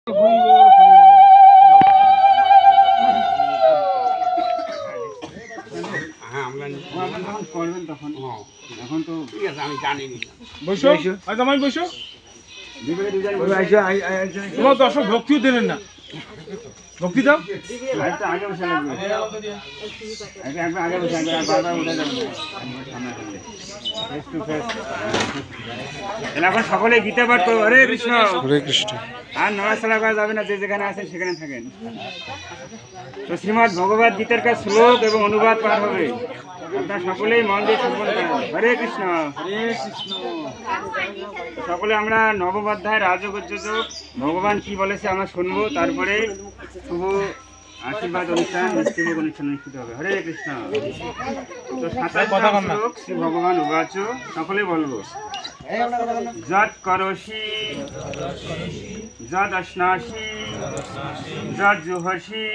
আমি জানি তোমার দর্শক ভক্তিও দিলেন না, ভক্তি দাও। এখন সকলে গীতা পাঠ করবো। হরে কৃষ্ণ হরে কৃষ্ণ। আর নড়াচড়া করা যাবে না, যে যেখানে আছেন সেখানে থাকেন। তো শ্রীমদ্ ভগবদ গীতার কাছে শ্লোক এবং অনুবাদ পাঠ হবে, আপনারা সকলেই মন দিয়ে শ্রবণ করেন। হরে কৃষ্ণ। সকলে আমরা নবম অধ্যায় রাজযোগ ভগবান কি বলেছে আমরা শুনবো, তারপরে শুভ আশীর্বাদ অনুষ্ঠান মিষ্টিভোগ অনুষ্ঠান অনুষ্ঠিত হবে। হরে কৃষ্ণ। তো 27 শ্লোক শ্রী ভগবান উবাচ, সকলে বলবো। যৎ করোষি যৎ অশ্নাসি যৎ জুহসি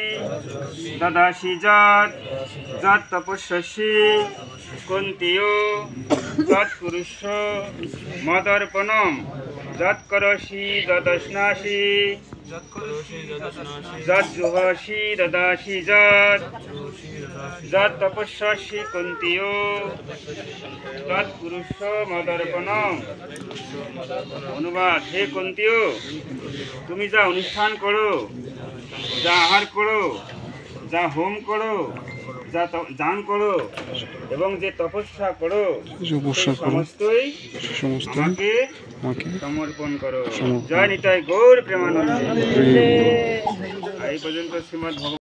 দদাসি যৎ যৎ তপস্যসি কুন্তিও যৎ পুরুষ মদর্পণম যৎ করোষি যৎ অশ্নাসি যৎ জুহসি দদাসি যৎ যৎ তপস্যসি কুন্তিও যৎ পুরুষ মদর্পণম। অনুবাদ: হে কুন্তিও, তুমি যা অনুষ্ঠান করো, যা আহার করো, যা হোম করো, যা দান করো এবং যে তপস্যা করো, সমস্তই আমাকে সমর্পণ করো। জয় নিতাই গৌর প্রেমানন্দে। এই পর্যন্ত শ্রীমদ্ ভগবৎ